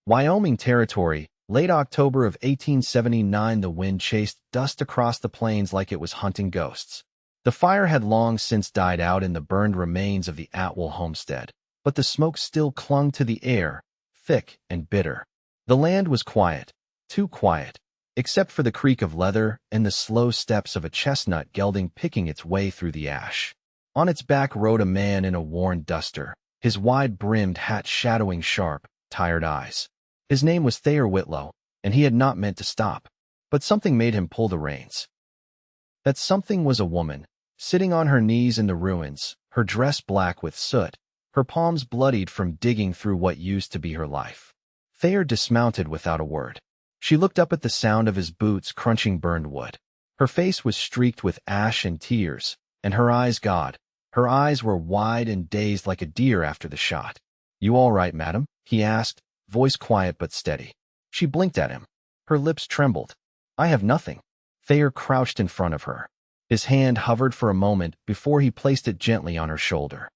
Wyoming Territory, late October of 1879. The wind chased dust across the plains like it was hunting ghosts. The fire had long since died out in the burned remains of the Atwell homestead, but the smoke still clung to the air, thick and bitter. The land was quiet, too quiet, except for the creak of leather and the slow steps of a chestnut gelding picking its way through the ash. On its back rode a man in a worn duster, his wide-brimmed hat shadowing sharp, tired eyes. His name was Thayer Whitlow, and he had not meant to stop, but something made him pull the reins. That something was a woman, sitting on her knees in the ruins, her dress black with soot, her palms bloodied from digging through what used to be her life. Thayer dismounted without a word. She looked up at the sound of his boots crunching burned wood. Her face was streaked with ash and tears, and her eyes, God, her eyes were wide and dazed like a deer after the shot. "You all right, madam?" he asked, voice quiet but steady. She blinked at him. Her lips trembled. "I have nothing." Thayer crouched in front of her. His hand hovered for a moment before he placed it gently on her shoulder.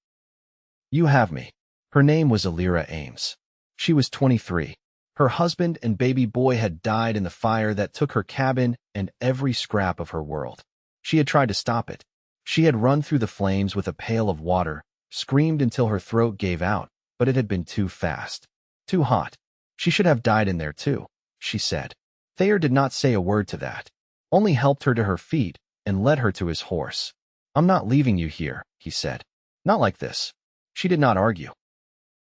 "You have me." Her name was Elira Ames. She was 23. Her husband and baby boy had died in the fire that took her cabin and every scrap of her world. She had tried to stop it. She had run through the flames with a pail of water, screamed until her throat gave out, but it had been too fast. Too hot. She should have died in there too, she said. Thayer did not say a word to that, only helped her to her feet and led her to his horse. "I'm not leaving you here," he said. "Not like this." She did not argue.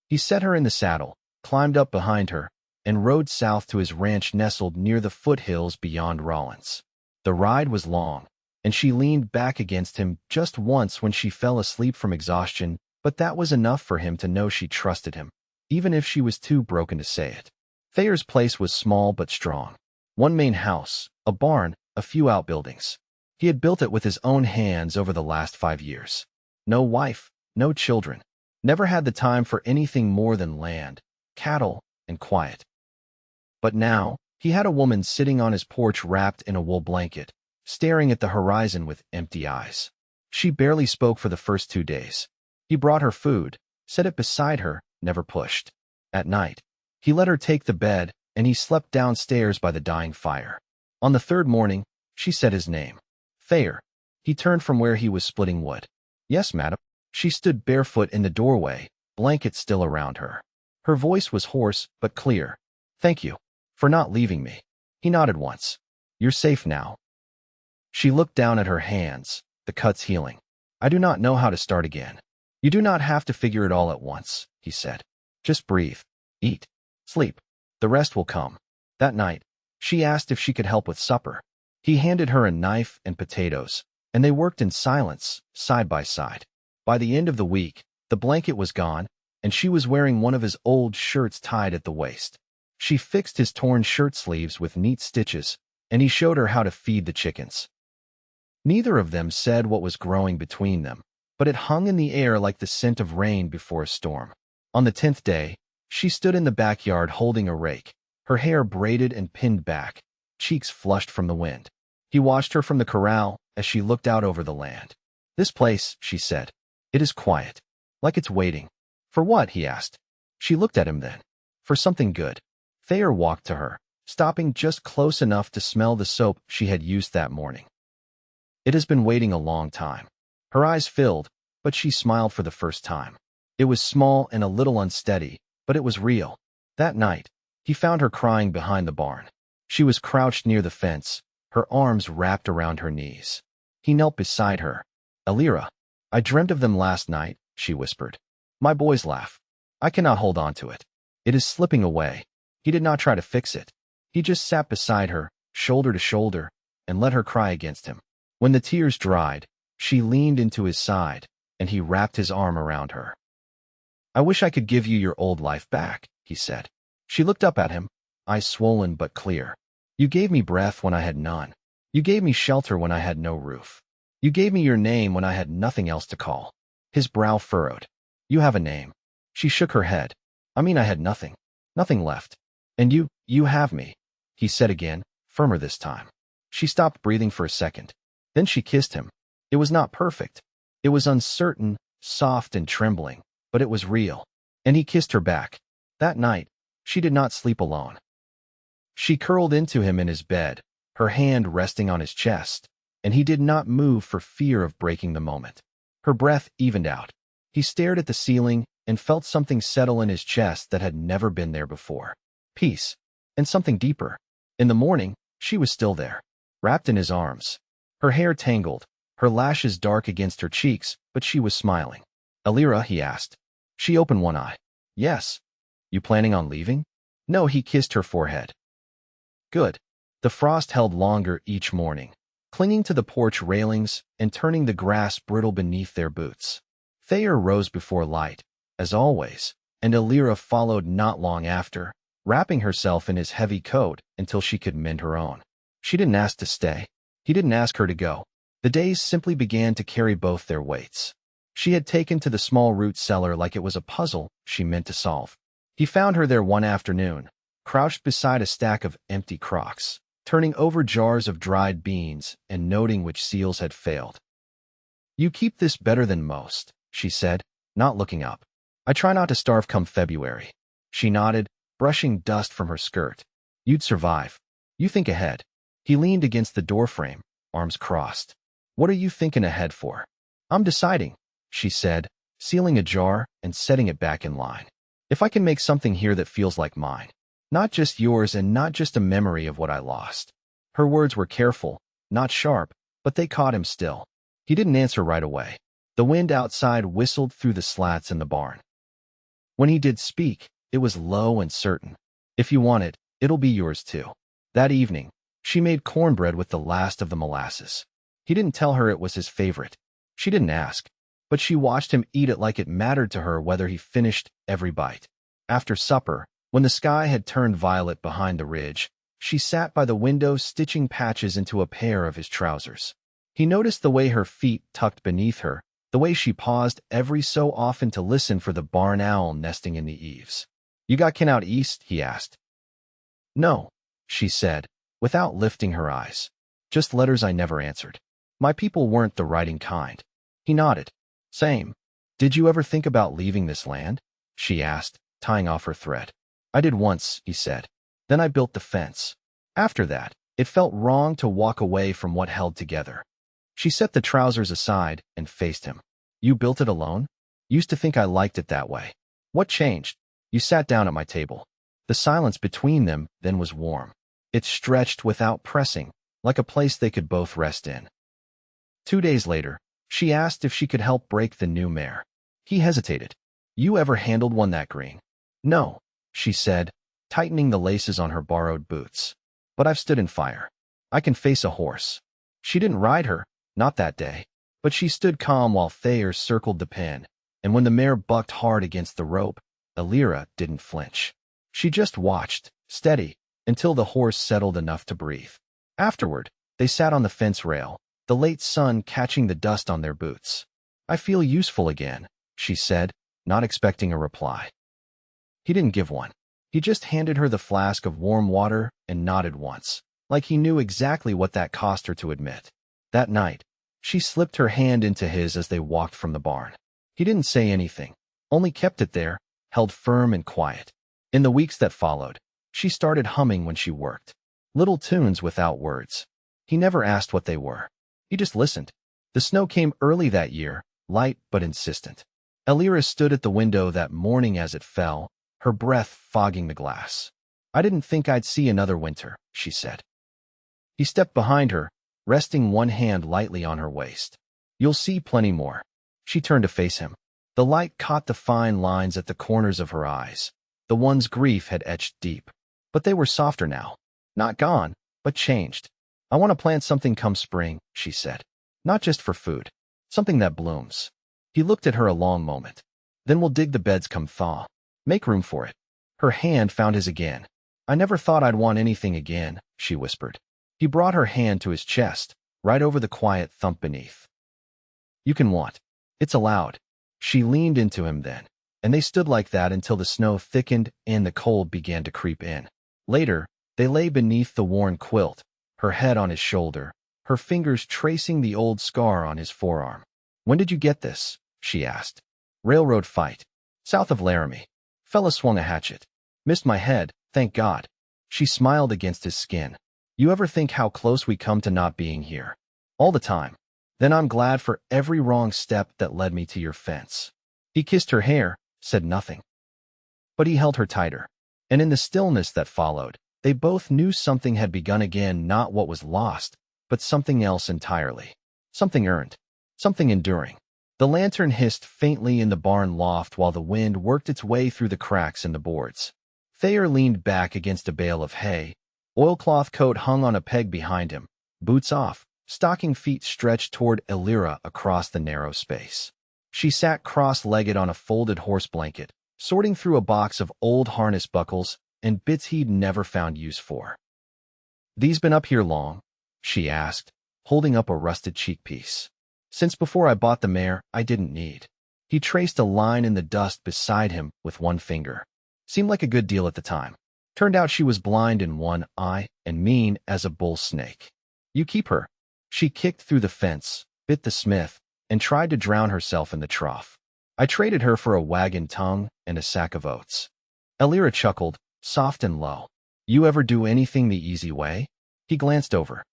He set her in the saddle, climbed up behind her, and rode south to his ranch nestled near the foothills beyond Rawlins. The ride was long, and she leaned back against him just once when she fell asleep from exhaustion, but that was enough for him to know she trusted him, even if she was too broken to say it. Thayer's place was small but strong. One main house, a barn, a few outbuildings. He had built it with his own hands over the last 5 years. No wife, no children. Never had the time for anything more than land, cattle, and quiet. But now, he had a woman sitting on his porch wrapped in a wool blanket, staring at the horizon with empty eyes. She barely spoke for the first 2 days. He brought her food, set it beside her, never pushed. At night, he let her take the bed, and he slept downstairs by the dying fire. On the 3rd morning, she said his name. "Thayer." He turned from where he was splitting wood. "Yes, madam." She stood barefoot in the doorway, blankets still around her. Her voice was hoarse but clear. "Thank you for not leaving me." He nodded once. "You're safe now." She looked down at her hands, the cuts healing. "I do not know how to start again." "You do not have to figure it all at once," he said. "Just breathe, eat, sleep. The rest will come." That night, she asked if she could help with supper. He handed her a knife and potatoes, and they worked in silence, side by side. By the end of the week, the blanket was gone, and she was wearing one of his old shirts tied at the waist. She fixed his torn shirt sleeves with neat stitches, and he showed her how to feed the chickens. Neither of them said what was growing between them, but it hung in the air like the scent of rain before a storm. On the 10th day, she stood in the backyard holding a rake, her hair braided and pinned back, cheeks flushed from the wind. He watched her from the corral as she looked out over the land. "This place," she said. "It is quiet, like it's waiting." "For what?" he asked. She looked at him then. "For something good." Thayer walked to her, stopping just close enough to smell the soap she had used that morning. "It has been waiting a long time." Her eyes filled, but she smiled for the first time. It was small and a little unsteady, but it was real. That night, he found her crying behind the barn. She was crouched near the fence, her arms wrapped around her knees. He knelt beside her. "Elira, I dreamt of them last night," she whispered. "My boys laugh. I cannot hold on to it. It is slipping away." He did not try to fix it. He just sat beside her, shoulder to shoulder, and let her cry against him. When the tears dried, she leaned into his side, and he wrapped his arm around her. "I wish I could give you your old life back," he said. She looked up at him, eyes swollen but clear. "You gave me breath when I had none. You gave me shelter when I had no roof. You gave me your name when I had nothing else to call." His brow furrowed. "You have a name." She shook her head. "I mean I had nothing. Nothing left. And you have me," he said again, firmer this time. She stopped breathing for a second. Then she kissed him. It was not perfect. It was uncertain, soft and trembling, but it was real. And he kissed her back. That night, She did not sleep alone. She curled into him in his bed, her hand resting on his chest, and he did not move for fear of breaking the moment. Her breath evened out. He stared at the ceiling and felt something settle in his chest that had never been there before. Peace, and something deeper. In the morning, she was still there, wrapped in his arms. Her hair tangled, her lashes dark against her cheeks, but she was smiling. "Elira," he asked. She opened one eye. "Yes." "You planning on leaving?" "No," he kissed her forehead. "Good." The frost held longer each morning, clinging to the porch railings and turning the grass brittle beneath their boots. Thayer rose before light, as always, and Elira followed not long after, wrapping herself in his heavy coat until she could mend her own. She didn't ask to stay. He didn't ask her to go. The days simply began to carry both their weights. She had taken to the small root cellar like it was a puzzle she meant to solve. He found her there one afternoon, crouched beside a stack of empty crocks, turning over jars of dried beans and noting which seals had failed. "You keep this better than most," she said, not looking up. "I try not to starve come February." She nodded, brushing dust from her skirt. "You'd survive. You think ahead." He leaned against the doorframe, arms crossed. "What are you thinking ahead for?" "I'm deciding," she said, sealing a jar and setting it back in line. "If I can make something here that feels like mine. Not just yours and not just a memory of what I lost." Her words were careful, not sharp, but they caught him still. He didn't answer right away. The wind outside whistled through the slats in the barn. When he did speak, it was low and certain. "If you want it, it'll be yours too." That evening, she made cornbread with the last of the molasses. He didn't tell her it was his favorite. She didn't ask, but she watched him eat it like it mattered to her whether he finished every bite. After supper, when the sky had turned violet behind the ridge, she sat by the window stitching patches into a pair of his trousers. He noticed the way her feet tucked beneath her, the way she paused every so often to listen for the barn owl nesting in the eaves. "You got kin out east?" he asked. "No," she said, without lifting her eyes. "Just letters I never answered. My people weren't the writing kind." He nodded. "Same." "Did you ever think about leaving this land?" she asked, tying off her thread. "I did once," he said. "Then I built the fence. After that, it felt wrong to walk away from what held together." She set the trousers aside and faced him. "You built it alone? Used to think I liked it that way. What changed?" "You sat down at my table." The silence between them then was warm. It stretched without pressing, like a place they could both rest in. 2 days later, she asked if she could help break the new mare. He hesitated. "You ever handled one that green?" "No," she said, tightening the laces on her borrowed boots. "But I've stood in fire. I can face a horse." She didn't ride her, not that day, but she stood calm while Thayer circled the pen, and when the mare bucked hard against the rope, Elira didn't flinch. She just watched, steady, until the horse settled enough to breathe. Afterward, they sat on the fence rail, the late sun catching the dust on their boots. "I feel useful again," she said, not expecting a reply. He didn't give one. He just handed her the flask of warm water and nodded once, like he knew exactly what that cost her to admit. That night, she slipped her hand into his as they walked from the barn. He didn't say anything, only kept it there, held firm and quiet. In the weeks that followed, she started humming when she worked. Little tunes without words. He never asked what they were. He just listened. The snow came early that year, light but insistent. Elira stood at the window that morning as it fell, her breath fogging the glass. "I didn't think I'd see another winter," she said. He stepped behind her, resting one hand lightly on her waist. "You'll see plenty more." She turned to face him. The light caught the fine lines at the corners of her eyes, the ones grief had etched deep. But they were softer now. Not gone, but changed. "I want to plant something come spring," she said. "Not just for food. Something that blooms." He looked at her a long moment. "Then we'll dig the beds come thaw. Make room for it." Her hand found his again. "I never thought I'd want anything again," she whispered. He brought her hand to his chest, right over the quiet thump beneath. "You can want. It's allowed." She leaned into him then, and they stood like that until the snow thickened and the cold began to creep in. Later, they lay beneath the worn quilt, her head on his shoulder, her fingers tracing the old scar on his forearm. "When did you get this?" she asked. "Railroad fight. South of Laramie. Fella swung a hatchet. Missed my head, thank God. She smiled against his skin. You ever think how close we come to not being here? All the time. Then I'm glad for every wrong step that led me to your fence. He kissed her hair, said nothing. But he held her tighter. And in the stillness that followed, they both knew something had begun again, not what was lost, but something else entirely. Something earned. Something enduring. The lantern hissed faintly in the barn loft while the wind worked its way through the cracks in the boards. Thayer leaned back against a bale of hay. Oilcloth coat hung on a peg behind him. Boots off, stocking feet stretched toward Elira across the narrow space. She sat cross-legged on a folded horse blanket, sorting through a box of old harness buckles and bits he'd never found use for. "These been up here long?" she asked, holding up a rusted cheek piece. "Since before I bought the mare, I didn't need." He traced a line in the dust beside him with one finger. Seemed like a good deal at the time. Turned out she was blind in one eye and mean as a bull snake. "You keep her." She kicked through the fence, bit the smith, and tried to drown herself in the trough. "I traded her for a wagon tongue and a sack of oats." Elira chuckled, soft and low. "You ever do anything the easy way?" He glanced over.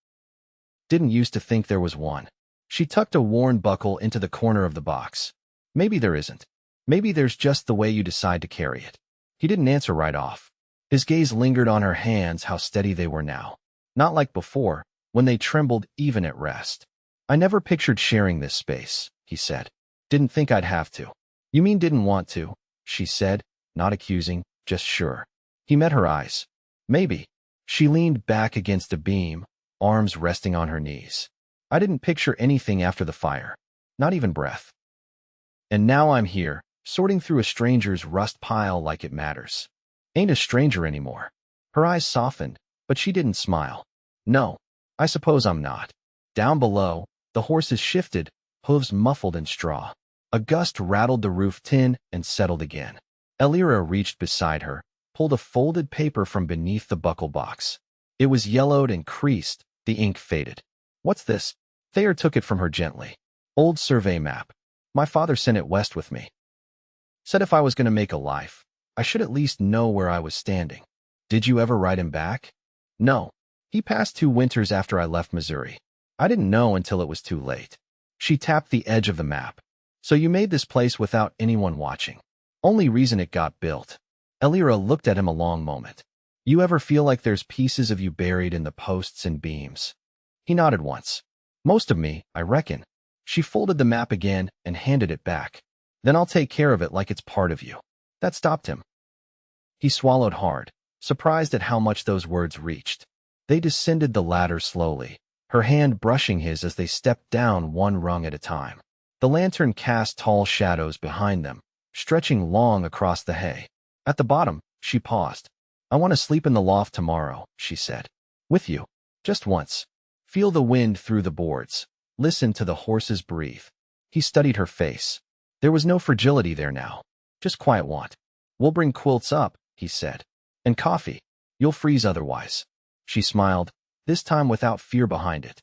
"Didn't used to think there was one." She tucked a worn buckle into the corner of the box. "Maybe there isn't. Maybe there's just the way you decide to carry it." He didn't answer right off. His gaze lingered on her hands, how steady they were now. Not like before, when they trembled even at rest. "I never pictured sharing this space," he said. "Didn't think I'd have to." "You mean didn't want to?" she said, not accusing, just sure. He met her eyes. "Maybe." She leaned back against a beam, arms resting on her knees. "I didn't picture anything after the fire. Not even breath. And now I'm here, sorting through a stranger's rust pile like it matters. Ain't a stranger anymore." Her eyes softened, but she didn't smile. "No, I suppose I'm not." Down below, the horses shifted, hooves muffled in straw. A gust rattled the roof tin and settled again. Elira reached beside her, pulled a folded paper from beneath the buckle box. It was yellowed and creased, the ink faded. "What's this?" Thayer took it from her gently. "Old survey map. My father sent it west with me. Said if I was going to make a life, I should at least know where I was standing." "Did you ever write him back?" "No. He passed 2 winters after I left Missouri. I didn't know until it was too late." She tapped the edge of the map. "So you made this place without anyone watching. Only reason it got built." Elira looked at him a long moment. "You ever feel like there's pieces of you buried in the posts and beams?" He nodded once. "Most of me, I reckon." She folded the map again and handed it back. "Then I'll take care of it like it's part of you." That stopped him. He swallowed hard, surprised at how much those words reached. They descended the ladder slowly, her hand brushing his as they stepped down one rung at a time. The lantern cast tall shadows behind them, stretching long across the hay. At the bottom, she paused. "I want to sleep in the loft tomorrow," she said. "With you. Just once. Feel the wind through the boards. Listen to the horses breathe." He studied her face. There was no fragility there now, just quiet want. "We'll bring quilts up," he said. "And coffee. You'll freeze otherwise." She smiled, this time without fear behind it.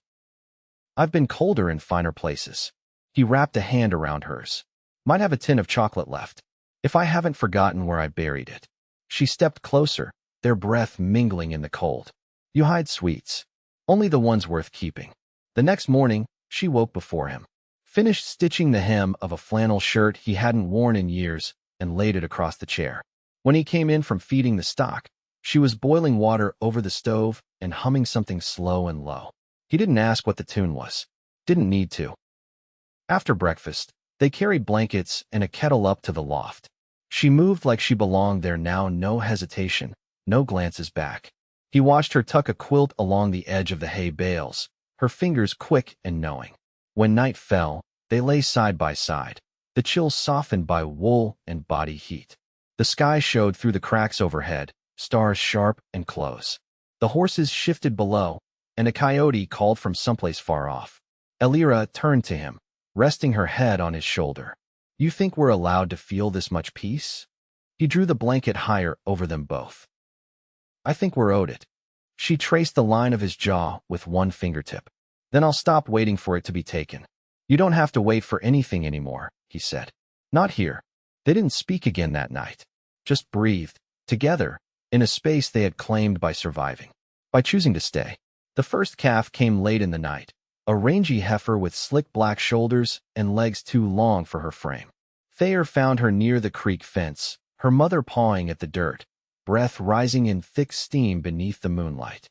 "I've been colder in finer places." He wrapped a hand around hers. "Might have a tin of chocolate left, if I haven't forgotten where I buried it." She stepped closer, their breath mingling in the cold. "You hide sweets. Only the ones worth keeping." The next morning, she woke before him, finished stitching the hem of a flannel shirt he hadn't worn in years, and laid it across the chair. When he came in from feeding the stock, she was boiling water over the stove and humming something slow and low. He didn't ask what the tune was. Didn't need to. After breakfast, they carried blankets and a kettle up to the loft. She moved like she belonged there now, no hesitation, no glances back. He watched her tuck a quilt along the edge of the hay bales, her fingers quick and knowing. When night fell, they lay side by side, the chill softened by wool and body heat. The sky showed through the cracks overhead, stars sharp and close. The horses shifted below, and a coyote called from someplace far off. Elira turned to him, resting her head on his shoulder. "You think we're allowed to feel this much peace?" He drew the blanket higher over them both. "I think we're owed it." She traced the line of his jaw with one fingertip. "Then I'll stop waiting for it to be taken." "You don't have to wait for anything anymore," he said. "Not here." They didn't speak again that night. Just breathed, together, in a space they had claimed by surviving, by choosing to stay. The first calf came late in the night, a rangy heifer with slick black shoulders and legs too long for her frame. Thayer found her near the creek fence, her mother pawing at the dirt, breath rising in thick steam beneath the moonlight.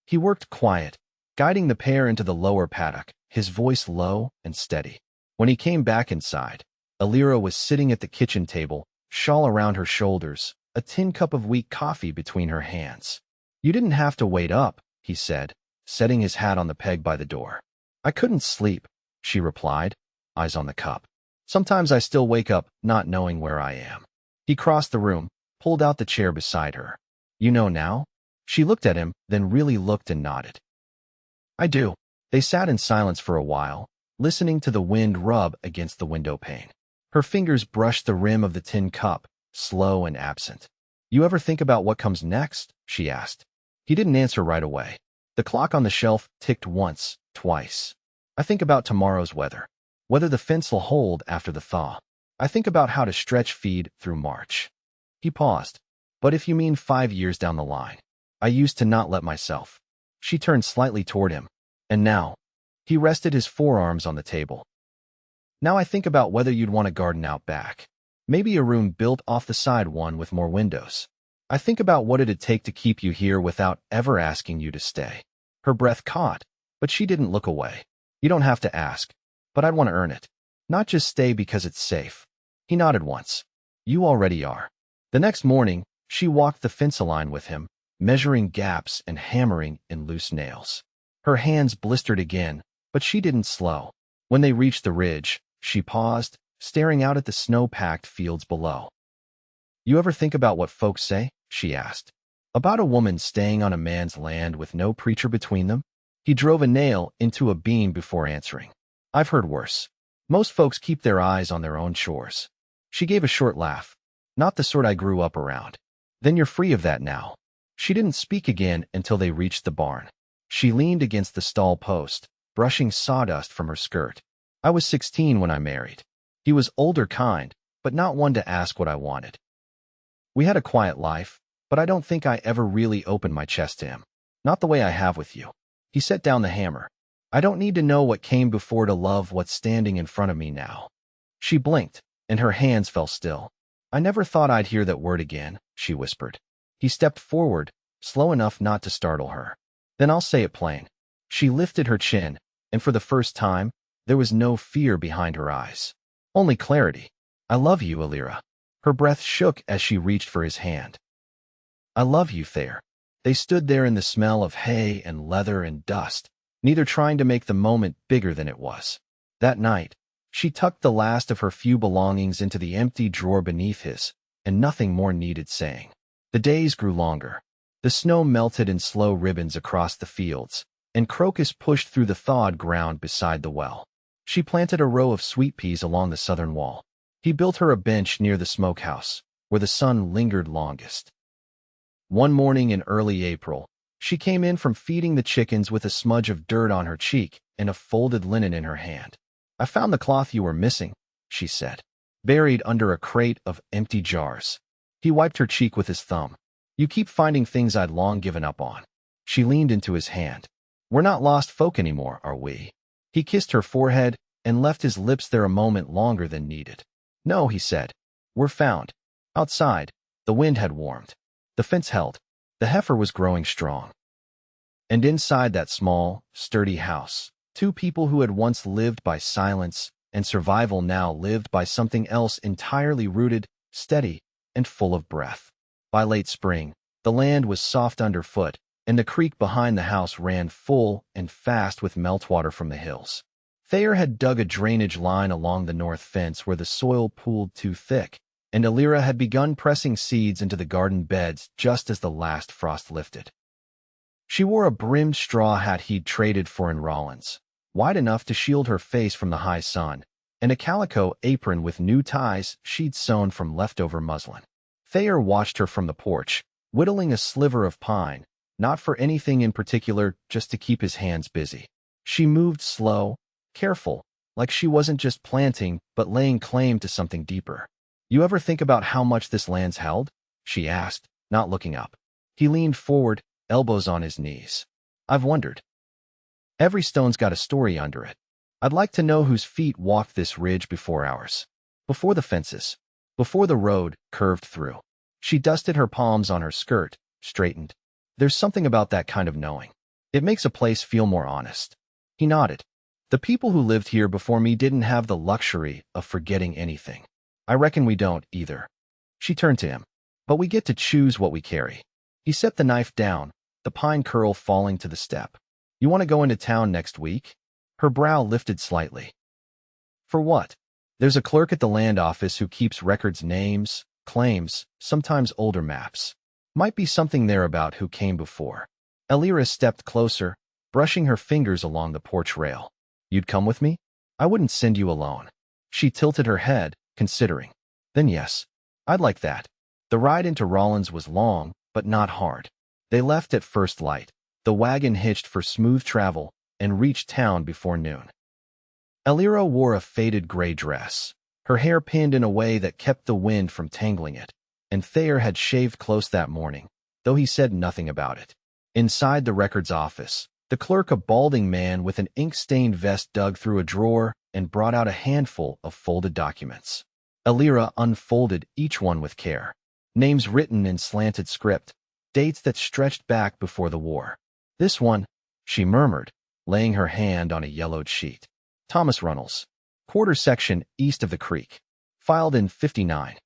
He worked quiet, guiding the pair into the lower paddock, his voice low and steady. When he came back inside, Elira was sitting at the kitchen table, shawl around her shoulders, a tin cup of weak coffee between her hands. "You didn't have to wait up," he said, setting his hat on the peg by the door. "I couldn't sleep," she replied, eyes on the cup. "Sometimes I still wake up not knowing where I am." He crossed the room, pulled out the chair beside her. "You know now?" She looked at him, then really looked and nodded. "I do." They sat in silence for a while, listening to the wind rub against the window pane. Her fingers brushed the rim of the tin cup, slow and absent. "You ever think about what comes next?" she asked. He didn't answer right away. The clock on the shelf ticked once, twice. "I think about tomorrow's weather, whether the fence will hold after the thaw. I think about how to stretch feed through March." He paused. "But if you mean 5 years down the line, I used to not let myself." She turned slightly toward him. "And now?" He rested his forearms on the table. "Now I think about whether you'd want a garden out back. Maybe a room built off the side one with more windows. I think about what it'd take to keep you here without ever asking you to stay." Her breath caught, but she didn't look away. "You don't have to ask, but I'd want to earn it. Not just stay because it's safe." He nodded once. "You already are." The next morning, she walked the fence line with him, measuring gaps and hammering in loose nails. Her hands blistered again, but she didn't slow. When they reached the ridge, she paused, staring out at the snow-packed fields below. "You ever think about what folks say?" she asked. "About a woman staying on a man's land with no preacher between them?" He drove a nail into a beam before answering. "I've heard worse. Most folks keep their eyes on their own chores." She gave a short laugh. "Not the sort I grew up around." "Then you're free of that now." She didn't speak again until they reached the barn. She leaned against the stall post, brushing sawdust from her skirt. "I was 16 when I married." He was older kind, but not one to ask what I wanted. "We had a quiet life, but I don't think I ever really opened my chest to him. Not the way I have with you." He set down the hammer. "I don't need to know what came before to love what's standing in front of me now." She blinked, and her hands fell still. "I never thought I'd hear that word again," she whispered. He stepped forward, slow enough not to startle her. "Then I'll say it plain." She lifted her chin, and for the first time, there was no fear behind her eyes. Only clarity. "I love you, Elira." Her breath shook as she reached for his hand. "I love you, Thayer." They stood there in the smell of hay and leather and dust, neither trying to make the moment bigger than it was. That night, she tucked the last of her few belongings into the empty drawer beneath his, and nothing more needed saying. The days grew longer. The snow melted in slow ribbons across the fields, and crocus pushed through the thawed ground beside the well. She planted a row of sweet peas along the southern wall. He built her a bench near the smokehouse, where the sun lingered longest. One morning in early April, she came in from feeding the chickens with a smudge of dirt on her cheek and a folded linen in her hand. "I found the cloth you were missing," she said, buried under a crate of empty jars. He wiped her cheek with his thumb. "You keep finding things I'd long given up on." She leaned into his hand. "We're not lost folk anymore, are we?" He kissed her forehead and left his lips there a moment longer than needed. "No," he said. "We're found." Outside, the wind had warmed. The fence held. The heifer was growing strong. And inside that small, sturdy house, two people who had once lived by silence and survival now lived by something else entirely rooted, steady, and full of breath. By late spring, the land was soft underfoot, and the creek behind the house ran full and fast with meltwater from the hills. Thayer had dug a drainage line along the north fence where the soil pooled too thick, and Elira had begun pressing seeds into the garden beds just as the last frost lifted. She wore a brimmed straw hat he'd traded for in Rollins, wide enough to shield her face from the high sun, and a calico apron with new ties she'd sewn from leftover muslin. Thayer watched her from the porch, whittling a sliver of pine, not for anything in particular, just to keep his hands busy. She moved slow, careful, like she wasn't just planting, but laying claim to something deeper. "You ever think about how much this land's held?" she asked, not looking up. He leaned forward, elbows on his knees. I've wondered. Every stone's got a story under it. I'd like to know whose feet walked this ridge before ours. Before the fences. Before the road curved through. She dusted her palms on her skirt, straightened. There's something about that kind of knowing. It makes a place feel more honest. He nodded. The people who lived here before me didn't have the luxury of forgetting anything. I reckon we don't, either. She turned to him. But we get to choose what we carry. He set the knife down, the pine curl falling to the step. You want to go into town next week? Her brow lifted slightly. For what? There's a clerk at the land office who keeps records, names, claims, sometimes older maps. Might be something there about who came before. Elira stepped closer, brushing her fingers along the porch rail. You'd come with me? I wouldn't send you alone. She tilted her head, considering. Then yes, I'd like that. The ride into Rollins was long, but not hard. They left at first light. The wagon hitched for smooth travel and reached town before noon. Elira wore a faded gray dress, her hair pinned in a way that kept the wind from tangling it, and Thayer had shaved close that morning, though he said nothing about it. Inside the records office, the clerk, a balding man with an ink-stained vest, dug through a drawer and brought out a handful of folded documents. Elira unfolded each one with care. Names written in slanted script, dates that stretched back before the war. This one, she murmured, laying her hand on a yellowed sheet. Thomas Runnels. Quarter section east of the creek. Filed in 59.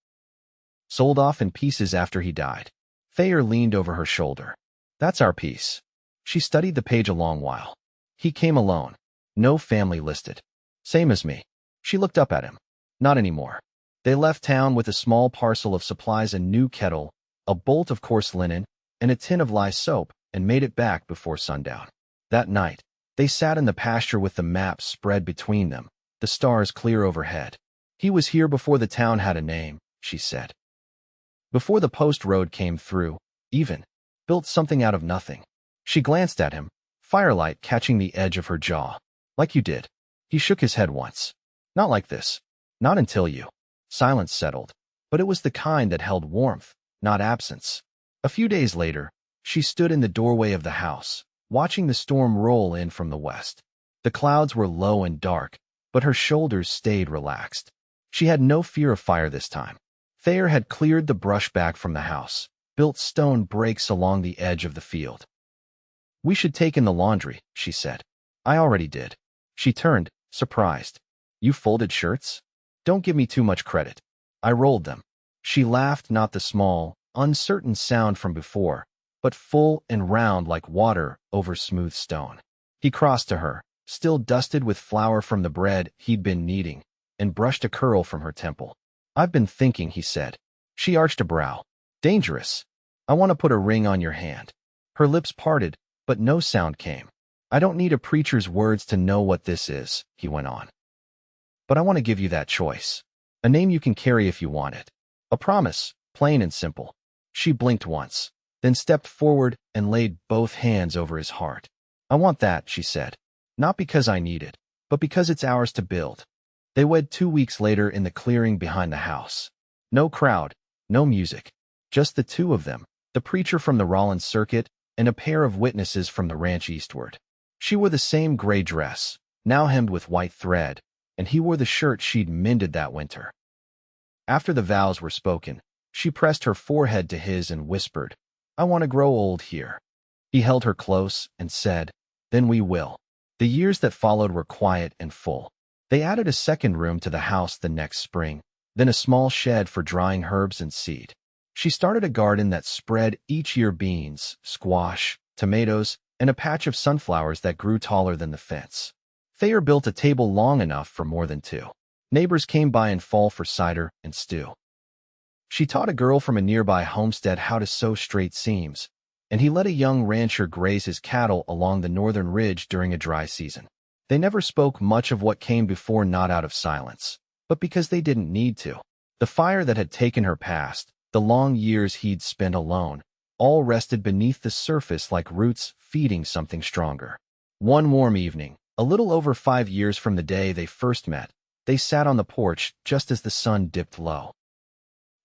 Sold off in pieces after he died. Thayer leaned over her shoulder. That's our piece. She studied the page a long while. He came alone. No family listed. Same as me. She looked up at him. Not anymore. They left town with a small parcel of supplies, a new kettle, a bolt of coarse linen, and a tin of lye soap, and made it back before sundown. That night, they sat in the pasture with the maps spread between them, the stars clear overhead. He was here before the town had a name, she said. Before the post road came through, even, built something out of nothing. She glanced at him, firelight catching the edge of her jaw. Like you did. He shook his head once. Not like this. Not until you. Silence settled, but it was the kind that held warmth, not absence. A few days later, she stood in the doorway of the house, watching the storm roll in from the west. The clouds were low and dark, but her shoulders stayed relaxed. She had no fear of fire this time. Thayer had cleared the brush back from the house, built stone breaks along the edge of the field. We should take in the laundry, she said. I already did. She turned, surprised. You folded shirts? Don't give me too much credit. I rolled them. She laughed, not the small, uncertain sound from before, but full and round like water over smooth stone. He crossed to her, still dusted with flour from the bread he'd been kneading, and brushed a curl from her temple. I've been thinking, he said. She arched a brow. Dangerous. I want to put a ring on your hand. Her lips parted, but no sound came. I don't need a preacher's words to know what this is, he went on. But I want to give you that choice. A name you can carry if you want it. A promise, plain and simple. She blinked once, then stepped forward and laid both hands over his heart. I want that, she said. Not because I need it, but because it's ours to build. They wed 2 weeks later in the clearing behind the house. No crowd, no music. Just the two of them, the preacher from the Rollins circuit, and a pair of witnesses from the ranch eastward. She wore the same gray dress, now hemmed with white thread, and he wore the shirt she'd mended that winter. After the vows were spoken, she pressed her forehead to his and whispered, I want to grow old here. He held her close and said, Then we will. The years that followed were quiet and full. They added a second room to the house the next spring, then a small shed for drying herbs and seed. She started a garden that spread each year beans, squash, tomatoes, and a patch of sunflowers that grew taller than the fence. Thayer built a table long enough for more than two. Neighbors came by in fall for cider and stew. She taught a girl from a nearby homestead how to sew straight seams, and he let a young rancher graze his cattle along the northern ridge during a dry season. They never spoke much of what came before, not out of silence, but because they didn't need to. The fire that had taken her past, the long years he'd spent alone, all rested beneath the surface like roots feeding something stronger. One warm evening, a little over 5 years from the day they first met, they sat on the porch just as the sun dipped low.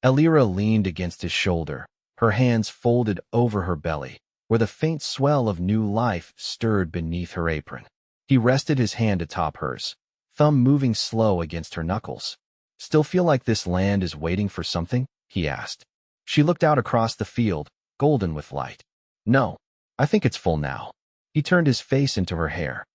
Elira leaned against his shoulder, her hands folded over her belly, where the faint swell of new life stirred beneath her apron. He rested his hand atop hers, thumb moving slow against her knuckles. "Still feel like this land is waiting for something?" he asked. She looked out across the field, golden with light. "No, I think it's full now." He turned his face into her hair.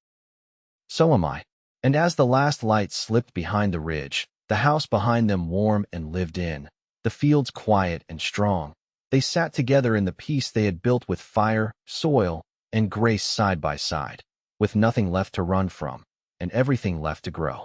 "So am I." And as the last light slipped behind the ridge, the house behind them warm and lived in, the fields quiet and strong, they sat together in the peace they had built with fire, soil, and grace side by side, with nothing left to run from, and everything left to grow.